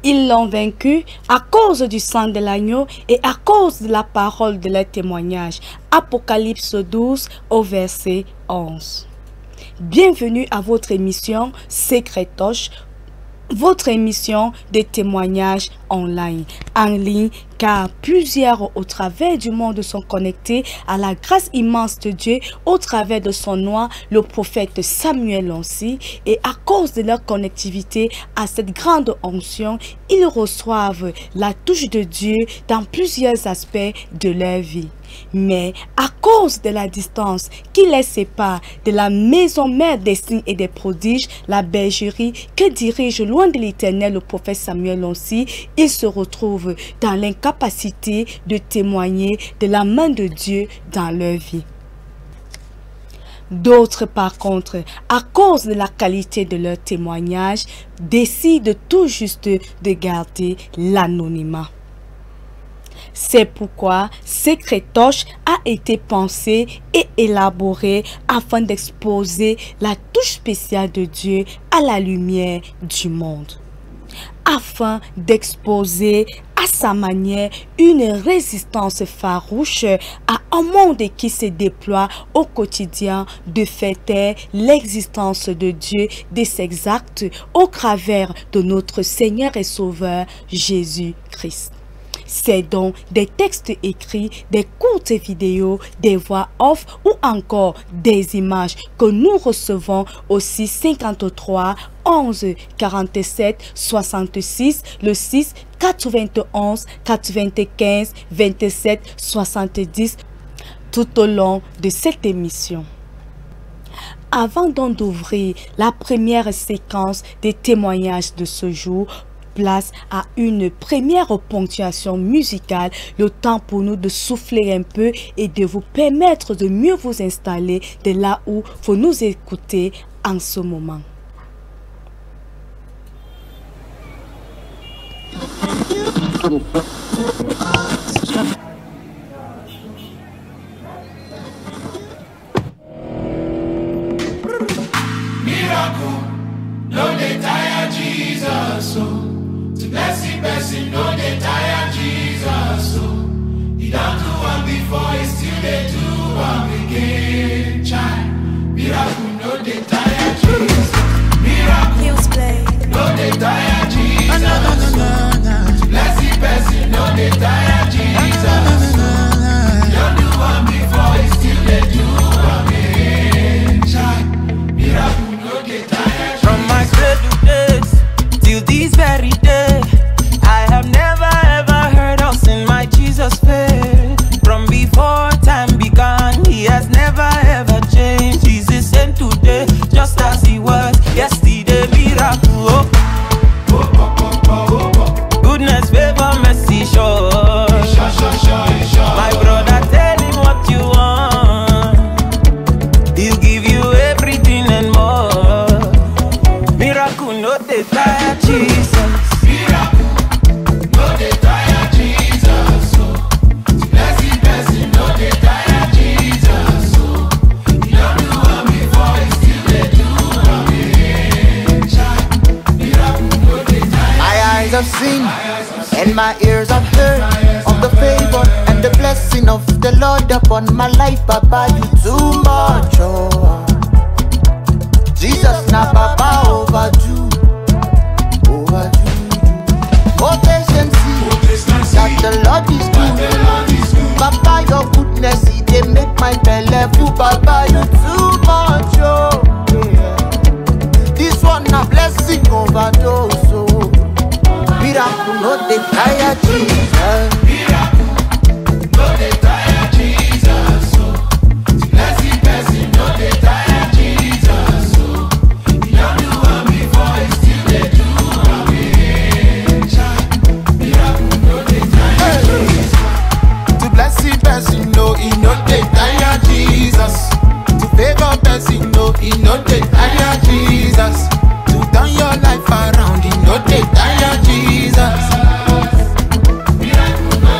Ils l'ont vaincu à cause du sang de l'agneau et à cause de la parole de leur témoignage. Apocalypse 12 au verset 11. Bienvenue à votre émission Secretoche, votre émission de témoignages en ligne, car plusieurs au travers du monde sont connectés à la grâce immense de Dieu au travers de son nom, le prophète Samuel Loncy, et à cause de leur connectivité à cette grande onction, ils reçoivent la touche de Dieu dans plusieurs aspects de leur vie. Mais à cause de la distance qui les sépare de la maison mère des signes et des prodiges, la bergerie que dirige loin de l'Éternel le prophète Samuel Loncy, ils se retrouvent dans l'incapacité de témoigner de la main de Dieu dans leur vie. D'autres, par contre, à cause de la qualité de leur témoignage, décident tout juste de garder l'anonymat. C'est pourquoi Secretoche a été pensé et élaboré afin d'exposer la touche spéciale de Dieu à la lumière du monde. Afin d'exposer à sa manière une résistance farouche à un monde qui se déploie au quotidien de faire taire l'existence de Dieu, de ses actes au travers de notre Seigneur et Sauveur Jésus-Christ. C'est donc des textes écrits, des courtes vidéos, des voix off ou encore des images que nous recevons au 6 53 11 47 66 le 6 91 95 27 70 tout au long de cette émission. Avant donc d'ouvrir la première séquence des témoignages de ce jour, place à une première ponctuation musicale, le temps pour nous de souffler un peu et de vous permettre de mieux vous installer de là où vous nous écoutez en ce moment. Miracle, no dey tire Jesus, oh. Blessing, blessing, no dey tire Jesus, oh. He don't do one before, he still dey do one again, child. Miracle, no dey tire Jesus. Miracle, no dey tire Jesus. Blessing, blessing, no dey tire Jesus, oh. He don't do one before, he still dey do one again, child. Miracle, no dey tire Jesus. From my cradle days till these very days, I have never ever heard or seen my Jesus fail. From before time began, he has never ever changed. He's the same today, just as he was yesterday. Miracle, oh. Goodness, favor, mercy, sure. My brother, tell him what you want. He'll give you everything and more. Miracle, no dey tire Jesus. I've seen and my ears have heard of the favor and the blessing of the Lord upon my life. Papa, you too much, oh. Jesus, now Papa, overdue. Oh, patience, that the Lord is good. Papa, your goodness, it dey make my belly full. Papa, you too much, oh. Yeah. This one a blessing overdose, oh. Miracle, no dey tire Jesus. Miracle, no dey tire Jesus, oh. Blessing, blessing, no dey tire Jesus, oh. He don't do one before, he still dey do one again, child. Miracle, no dey tire Jesus. To blessing person, no, he no dey tire Jesus. To favor person, no, he no dey tire Jesus. To turn your life around, he no dey tire Jesus. Miracle, no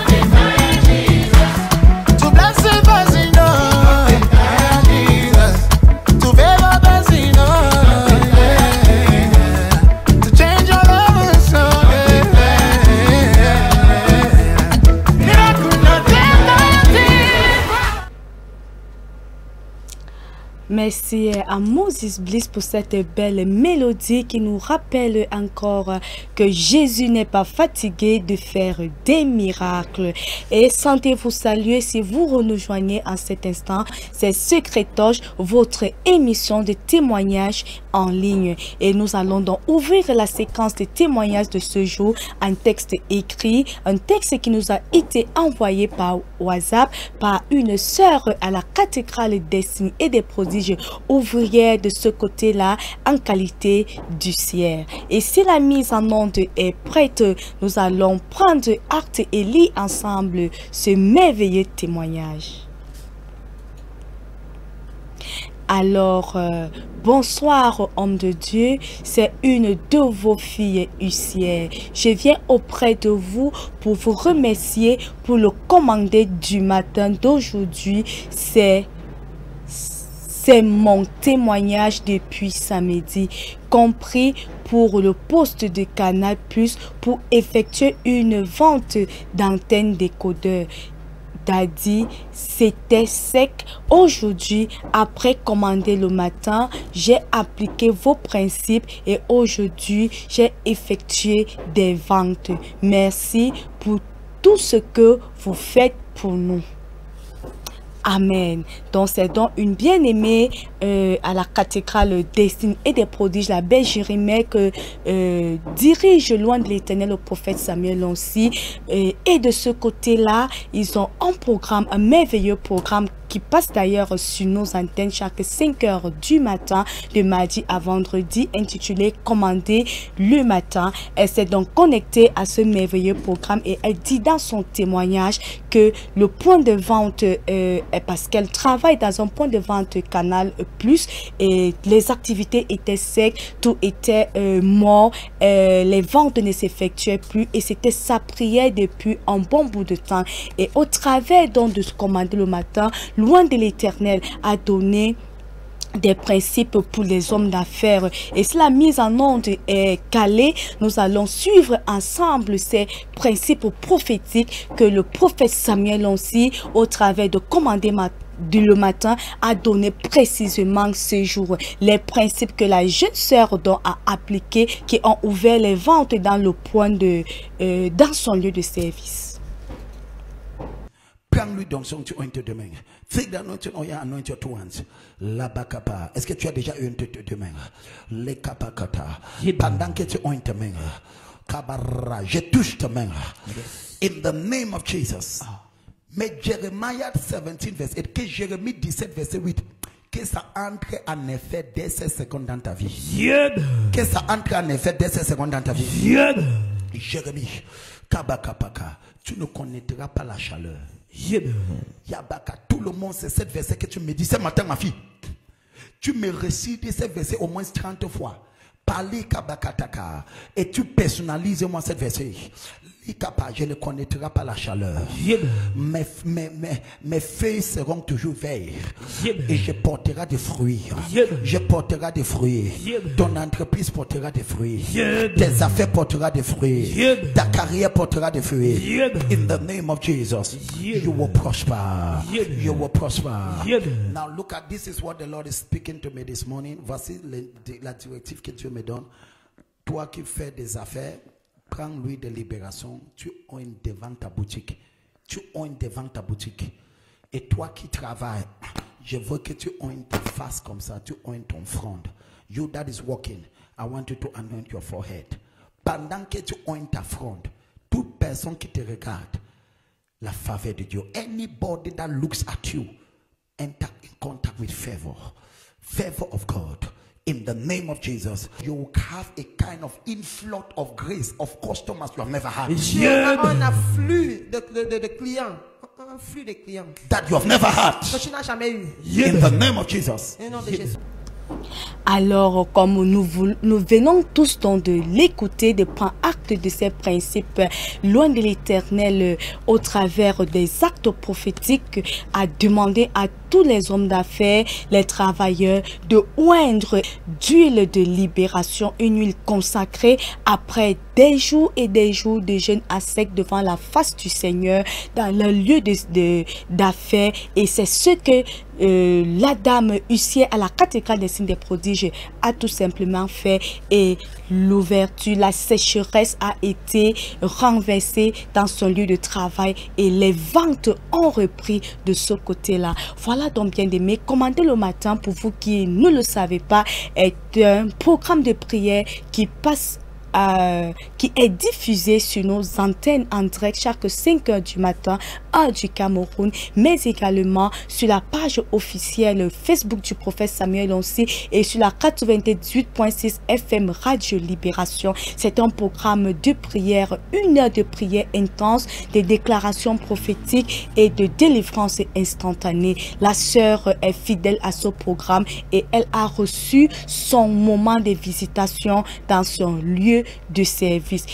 Merci à Moses Bliss pour cette belle mélodie qui nous rappelle encore que Jésus n'est pas fatigué de faire des miracles. Et sentez-vous saluer si vous rejoignez en cet instant. C'est Secretoche, votre émission de témoignages en ligne. Et nous allons donc ouvrir la séquence de témoignages de ce jour. Un texte écrit, un texte qui nous a été envoyé par WhatsApp par une sœur à la cathédrale des signes et des prodiges, ouvrière de ce côté-là en qualité d'huissière. Et si la mise en onde est prête, nous allons prendre acte et lire ensemble ce merveilleux témoignage. Alors, bonsoir homme de Dieu, c'est une de vos filles huissières. Je viens auprès de vous pour vous remercier pour le commandé du matin d'aujourd'hui. C'est mon témoignage depuis samedi, compris pour le poste de Canal Plus pour effectuer une vente d'antenne décodeur. Daddy, c'était sec. Aujourd'hui, après commander le matin, j'ai appliqué vos principes et aujourd'hui, j'ai effectué des ventes. Merci pour tout ce que vous faites pour nous. Amen. Donc c'est donc une bien-aimée à la cathédrale des signes et des prodiges, la belle Jérémie, que dirige loin de l'Éternel le prophète Samuel Loncy. Et de ce côté-là, ils ont un programme, un merveilleux programme qui passe d'ailleurs sur nos antennes chaque 5 h du matin, de mardi à vendredi, intitulé Commander le matin. Elle s'est donc connectée à ce merveilleux programme et elle dit dans son témoignage que le point de vente parce qu'elle travaille dans un point de vente Canal Plus et les activités étaient secs, tout était mort, les ventes ne s'effectuaient plus et c'était sa prière depuis un bon bout de temps. Et au travers donc de ce commander le matin, loin de l'Éternel a donné des principes pour les hommes d'affaires. Et si la mise en onde est calée, nous allons suivre ensemble ces principes prophétiques que le prophète Samuel Loncy, au travers de commander le matin, a donné précisément ce jour. Les principes que la jeune sœur a appliqués, qui ont ouvert les ventes dans le point dans son lieu de service. Prends-lui donc son de main. Take that anointing oil, anoint your two hands. Labakapa. Est-ce que tu as déjà eu un de main? Les kapakata. Pendant que tu as ta main, kabara, je touche ta main. In the name of Jesus. Mais Jeremiah 17 verset 8, que Jérémie 17 verset 8, que ça entre en effet dès ces secondes dans ta vie. Que ça entre en effet dès ces secondes dans ta vie. Jérémie, kabakapaka, tu ne connaîtras pas la chaleur. Yabaka, tout le monde sait cette verset que tu me dis ce matin, ma fille. Tu me récites ces versets au moins 30 fois. Parlez kabakataka. Et tu personnalises moi cette verset. Je ne connaîtrai pas la chaleur. Mes feuilles seront toujours vertes. Et je porterai des fruits. Je porterai des fruits. Ton entreprise portera des fruits. Tes affaires portera des fruits. Ta carrière portera des fruits. In the name of Jesus, you will prosper. You will prosper. Now look at this, is what the Lord is speaking to me this morning. Voici la directive que Dieu me donne. Toi qui fais des affaires, prends l'huile de libération, tu oignes devant ta boutique. Tu oignes devant ta boutique. Et toi qui travailles, je veux que tu oignes ta face comme ça, tu oignes ton front. You that is walking, I want you to anoint your forehead. Pendant que tu oignes ta front, toute personne qui te regarde, la faveur de Dieu. Anybody that looks at you, enter in contact with favor. Favor of God. In the name of Jesus, you will have a kind of influx of grace of customers you have never had. Un afflux de clients. Un flux de clients. That you have never had. Que tu n'as jamais eu. In the name of Jesus. Au nom de Jésus. Alors, comme nous venons tous donc de l'écouter, de prendre acte de ces principes, loin de l'Éternel, au travers des actes prophétiques, à demander à tous les hommes d'affaires, les travailleurs, de oindre d'huile de libération, une huile consacrée après des jours et des jours de jeûne à sec devant la face du Seigneur dans le lieu d'affaires. Et c'est ce que la dame huissière à la cathédrale des signes des prodiges a tout simplement fait, et l'ouverture, la sécheresse a été renversée dans son lieu de travail et les ventes ont repris de ce côté-là. Voilà donc, bien aimés, Commander le matin, pour vous qui ne le savez pas, est un programme de prière qui passe qui est diffusé sur nos antennes en direct chaque 5 h du matin, heure du Cameroun, mais également sur la page officielle Facebook du prophète Samuel Onsi et sur la 98.6 FM Radio Libération. C'est un programme de prière, 1 heure de prière intense, des déclarations prophétiques et de délivrance instantanée. La sœur est fidèle à ce programme et elle a reçu son moment de visitation dans son lieu de service.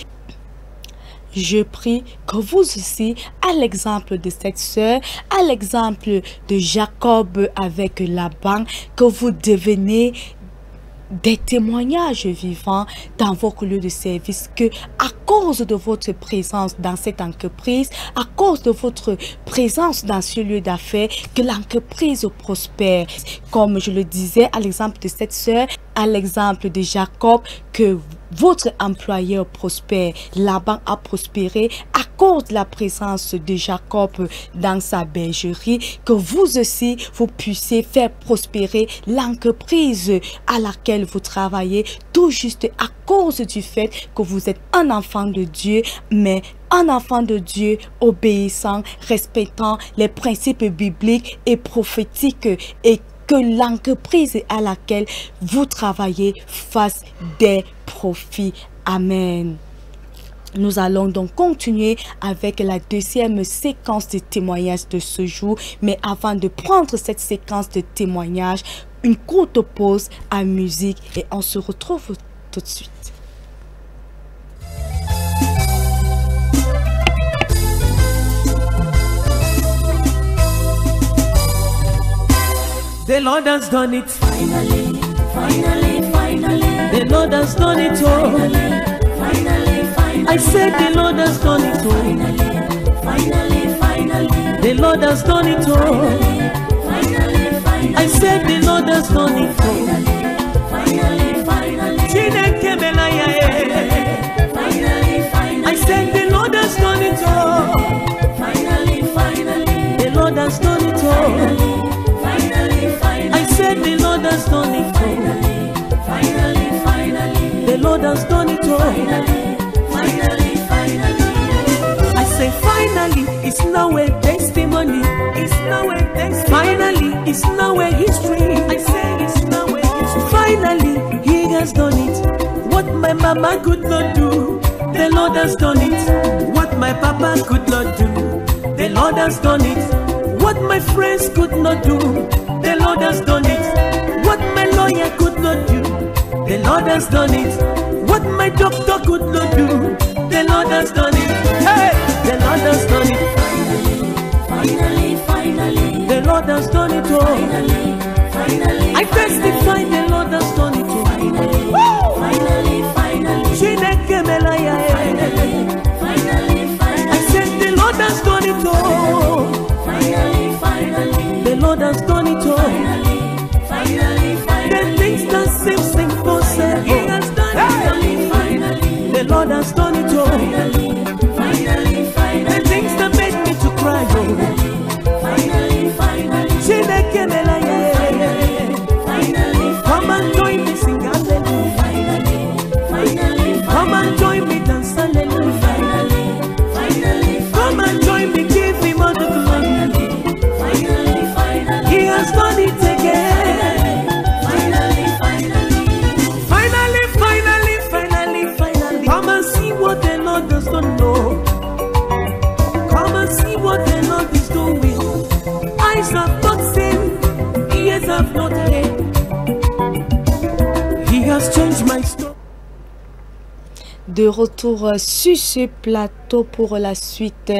Je prie que vous aussi, à l'exemple de cette sœur, à l'exemple de Jacob avec Laban, que vous devenez des témoignages vivants dans votre lieu de service, que à cause de votre présence dans cette entreprise, à cause de votre présence dans ce lieu d'affaires, que l'entreprise prospère. Comme je le disais, à l'exemple de cette sœur, à l'exemple de Jacob, que votre employeur prospère. Laban a prospéré à cause de la présence de Jacob dans sa bergerie. Que vous aussi, vous puissiez faire prospérer l'entreprise à laquelle vous travaillez, tout juste à cause du fait que vous êtes un enfant de Dieu, mais un enfant de Dieu obéissant, respectant les principes bibliques et prophétiques, et que l'entreprise à laquelle vous travaillez fasse des profits. Amen. Nous allons donc continuer avec la deuxième séquence de témoignages de ce jour. Mais avant de prendre cette séquence de témoignages, une courte pause à musique et on se retrouve tout de suite. The Lord has done it. Finally, finally, finally. The Lord has done it all. Finally, finally, finally. I said the Lord has done it all. Finally, finally. The Lord has done it all. Finally, finally. I said the Lord has done it all. Finally, finally. Chineke melaya eh. Finally, finally. I said the Lord has done it all. Finally, finally. The Lord has done it all. I said the Lord has done it all. Finally, finally. The Lord has done it all. Finally, finally. I say finally, it's now a testimony. It's now a testimony. Finally, it's now a history. I say it's now a history. Finally, He has done it. What my mama could not do, the Lord has done it. What my papa could not do, the Lord has done it. What my friends could not do, the Lord has done it. What my lawyer could not do, the Lord has done it. What my doctor could not do, the Lord has done it. Hey, the Lord has done it. Finally, finally. The Lord has done it all. Finally, finally. I testify the Lord has done it all. Finally, finally, finally. Chineke melaya eh. Finally, finally. I said the Lord has done it all. Finally, finally. The Lord has done it all. Finally, finally. The things that seem impossible, He has done it. Finally, the Lord has done it all. finally, finally. The things that made me to cry, oh. Finally, finally. Chineke melaya eh. Finally, Come and join me, sing hallelujah. finally. Come and join me, dance hallelujah. Finally, Come and join me, give Him all the glory. finally. He has done it again. Finally, finally. Come and see what the Lord de retour sur ce plateau pour la suite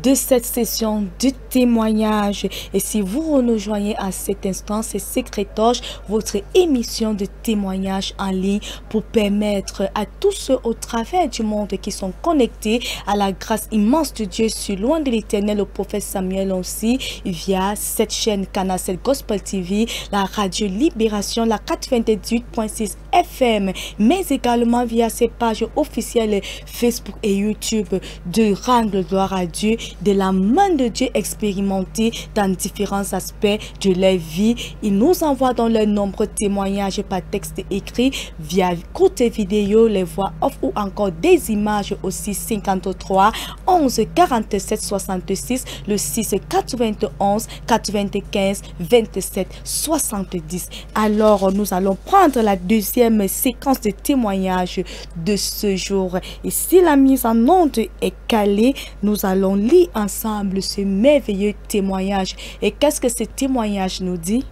de cette session de témoignage. Et si vous nous rejoignez à cet instant, c'est Secret Torch, votre émission de témoignage en ligne pour permettre à tous ceux au travers du monde qui sont connectés à la grâce immense de Dieu sur Loin de l'Éternel, au prophète Samuel aussi, via cette chaîne Canal 7 Gospel TV, la radio Libération, la 98.6 FM, mais également via ses pages officielles Facebook et YouTube, de rendre gloire à Dieu, de la main de Dieu expérimentée dans différents aspects de leur vie. Il nous envoie dans leurs nombreux témoignages par texte écrit, via courtes vidéos, les voix off ou encore des images aussi. 53 11 47 66, le 6 91 95 27 70. Alors nous allons prendre la deuxième séquence de témoignages de ce jour, et si la mise en onde est calée, nous allons lire ensemble ce merveilleux témoignage. Et qu'est-ce que ce témoignage nous dit?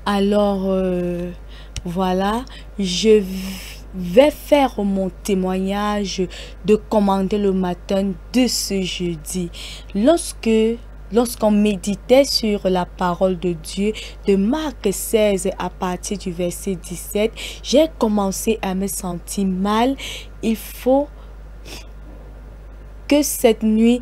Alors voilà, je vais faire mon témoignage de commander le matin de ce jeudi. Lorsqu'on méditait sur la parole de Dieu de Marc 16 à partir du verset 17, j'ai commencé à me sentir mal. Il faut que cette nuit,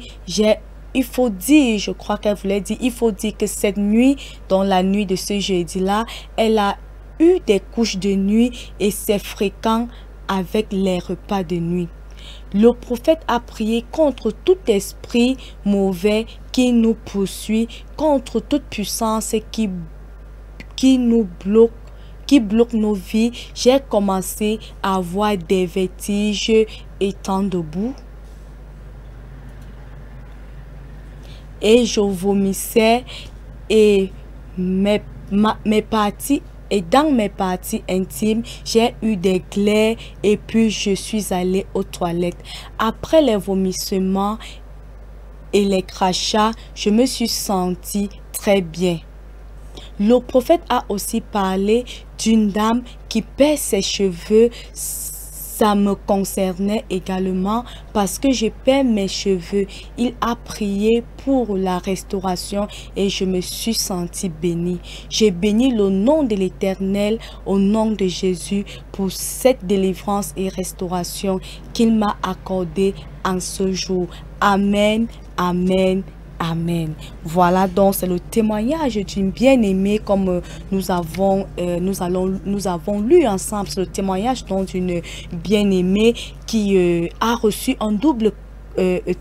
il faut dire, je crois qu'elle voulait dire, il faut dire que cette nuit, dans la nuit de ce jeudi-là, elle a eu des couches de nuit et c'est fréquent avec les repas de nuit. Le prophète a prié contre tout esprit mauvais qui nous poursuit, contre toute puissance qui nous bloque, qui bloque nos vies. J'ai commencé à avoir des vertiges étant debout. Et je vomissais et dans mes parties intimes, j'ai eu des glaires et puis je suis allée aux toilettes. Après les vomissements et les crachats, je me suis sentie très bien. Le prophète a aussi parlé d'une dame qui perd ses cheveux. Ça me concernait également parce que je perds mes cheveux. Il a prié pour la restauration et je me suis sentie bénie. J'ai béni le nom de l'Éternel, au nom de Jésus, pour cette délivrance et restauration qu'il m'a accordée en ce jour. Amen, amen. Amen. Voilà donc, c'est le témoignage d'une bien-aimée, comme nous avons lu ensemble. C'est le témoignage d'une bien-aimée qui a reçu un double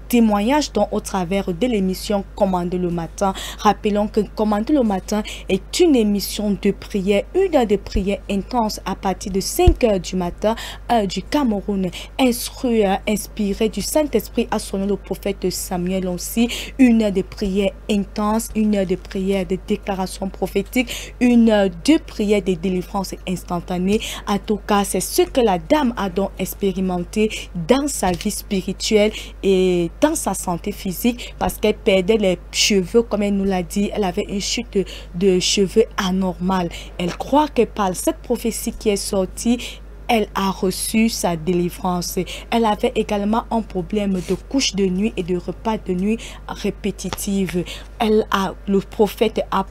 témoignage donc au travers de l'émission Commander le matin. Rappelons que Commander le matin est une émission de prière, une heure de prière intense à partir de 5 heures du matin, heure du Cameroun, inspiré du Saint-Esprit à son nom le prophète Samuel aussi. Une heure de prière intense, une heure de prière de déclaration prophétique, une heure de prière de délivrance instantanée. En tout cas, c'est ce que la dame a donc expérimenté dans sa vie spirituelle et dans sa santé physique, parce qu'elle perdait les cheveux, comme elle nous l'a dit. Elle avait une chute de cheveux anormale. Elle croit que par cette prophétie qui est sortie, elle a reçu sa délivrance. Elle avait également un problème de couches de nuit et de repas de nuit répétitives. Le prophète a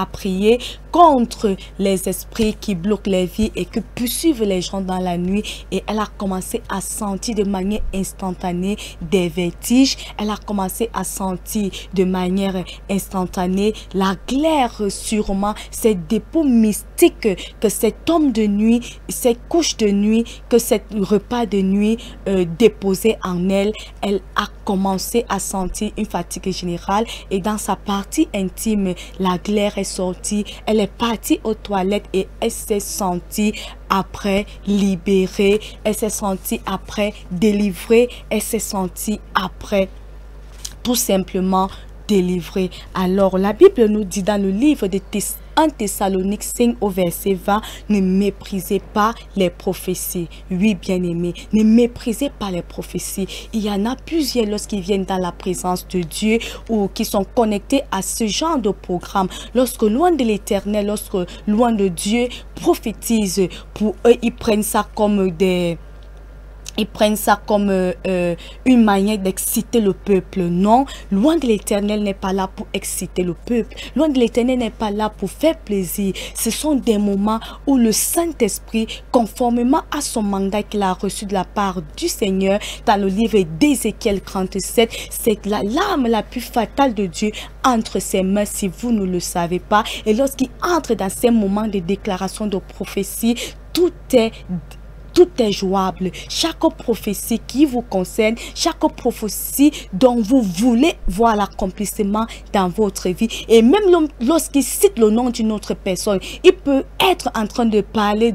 prié contre les esprits qui bloquent les vies et qui poursuivent les gens dans la nuit, et elle a commencé à sentir de manière instantanée des vertiges. Elle a commencé à sentir de manière instantanée la glaire, sûrement ces dépôts mystiques que cet homme de nuit, ces couches de nuit, que cet repas de nuit déposait en elle. Elle a commencé à sentir une fatigue générale, et dans sa partie intime, la glaire est sortie. Elle est partie aux toilettes et elle s'est sentie après libérée. Elle s'est sentie après délivrée. Elle s'est sentie après tout simplement délivrée. Alors la Bible nous dit dans le livre de 1 Thessaloniques 5 au verset 20, ne méprisez pas les prophéties. Oui, bien-aimés, ne méprisez pas les prophéties. Il y en a plusieurs lorsqu'ils viennent dans la présence de Dieu ou qui sont connectés à ce genre de programme. Lorsque loin de l'Éternel, lorsque loin de Dieu prophétise, pour eux, ils prennent ça comme une manière d'exciter le peuple. Non, loin de l'Éternel n'est pas là pour exciter le peuple. Loin de l'Éternel n'est pas là pour faire plaisir. Ce sont des moments où le Saint-Esprit, conformément à son mandat qu'il a reçu de la part du Seigneur, dans le livre d'Ézéchiel 37, c'est la lame la plus fatale de Dieu entre ses mains, si vous ne le savez pas. Et lorsqu'il entre dans ces moments de déclaration de prophétie, tout est jouable. Chaque prophétie qui vous concerne, chaque prophétie dont vous voulez voir l'accomplissement dans votre vie. Et même lorsqu'il cite le nom d'une autre personne, il peut être en train de parler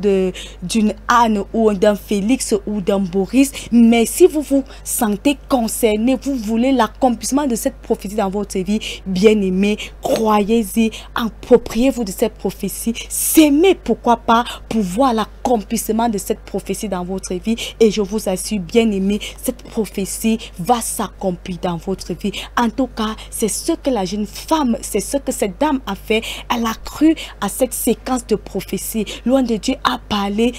d'une Anne ou d'un Félix ou d'un Boris. Mais si vous vous sentez concerné, vous voulez l'accomplissement de cette prophétie dans votre vie, bien aimé, croyez-y, appropriez-vous de cette prophétie, s'aimez, pourquoi pas, pour voir l'accomplissement de cette prophétie dans votre vie. Et je vous assure, bien aimé, cette prophétie va s'accomplir dans votre vie. En tout cas, c'est ce que la jeune femme, c'est ce que cette dame a fait. Elle a cru à cette séquence de prophétie. Loin de Dieu, a parlé,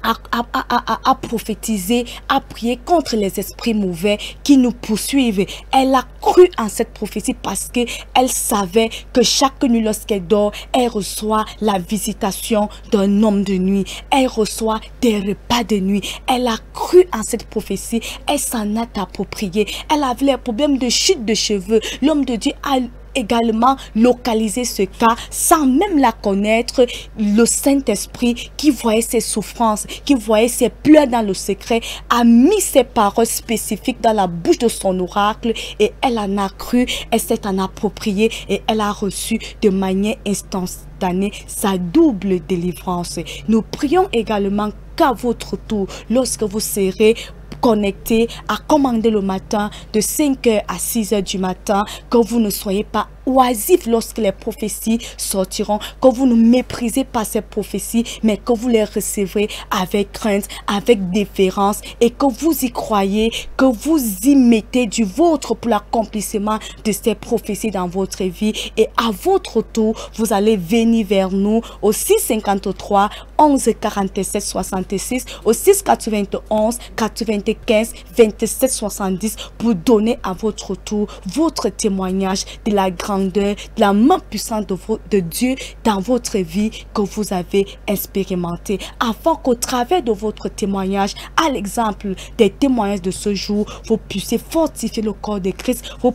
à prophétiser, à prier contre les esprits mauvais qui nous poursuivent. Elle a cru en cette prophétie parce que elle savait que chaque nuit lorsqu'elle dort, elle reçoit la visitation d'un homme de nuit. Elle reçoit des repas de nuit. Elle a cru en cette prophétie. Elle s'en a approprié. Elle avait les problèmes de chute de cheveux. L'homme de Dieu a également localiser ce cas sans même la connaître. Le Saint-Esprit qui voyait ses souffrances, qui voyait ses pleurs dans le secret, a mis ses paroles spécifiques dans la bouche de son oracle et elle en a cru, elle s'est en appropriée et elle a reçu de manière instantanée sa double délivrance. Nous prions également qu'à votre tour, lorsque vous serez connecté à commander le matin de 5h à 6h du matin, que vous ne soyez pas oisif lorsque les prophéties sortiront, que vous ne méprisez pas ces prophéties, mais que vous les recevrez avec crainte, avec déférence et que vous y croyez, que vous y mettez du vôtre pour l'accomplissement de ces prophéties dans votre vie. Et à votre tour, vous allez venir vers nous au 653 11 47 66, au 691 95 27 70 pour donner à votre tour votre témoignage de la grandeur, de la main puissante de Dieu dans votre vie que vous avez expérimenté, afin qu'au travers de votre témoignage, à l'exemple des témoignages de ce jour, vous puissiez fortifier le corps de Christ, vous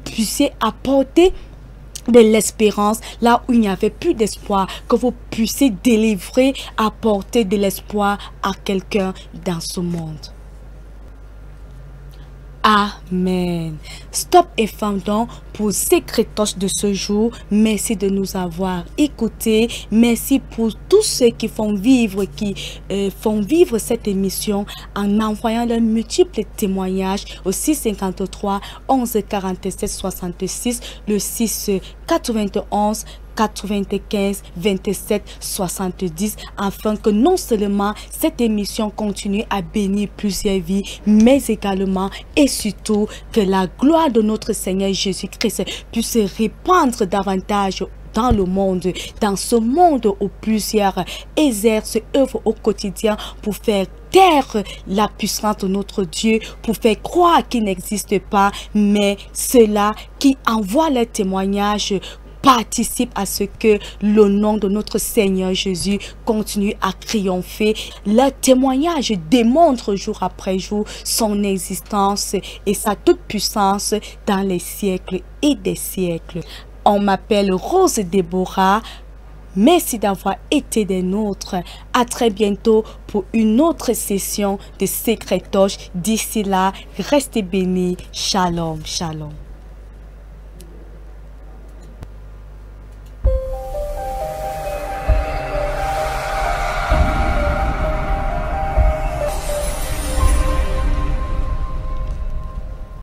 puissiez apporter de l'espérance là où il n'y avait plus d'espoir, que vous puissiez délivrer, apporter de l'espoir à quelqu'un dans ce monde. Amen. Stop et fin donc pour Secretoche de ce jour. Merci de nous avoir écoutés. Merci pour tous ceux qui font vivre cette émission en envoyant leurs multiples témoignages au 653 11 47 66, le 691 95 27 70, afin que non seulement cette émission continue à bénir plusieurs vies, mais également et surtout que la gloire de notre Seigneur Jésus-Christ puisse se répandre davantage dans le monde, dans ce monde où plusieurs exercent, œuvrent au quotidien pour faire taire la puissance de notre Dieu, pour faire croire qu'il n'existe pas, mais ceux-là qui envoient leur témoignage participe à ce que le nom de notre Seigneur Jésus continue à triompher. Le témoignage démontre jour après jour son existence et sa toute puissance dans les siècles et des siècles. On m'appelle Rose Déborah. Merci d'avoir été des nôtres. À très bientôt pour une autre session de Secretoche. D'ici là, restez bénis. Shalom, shalom.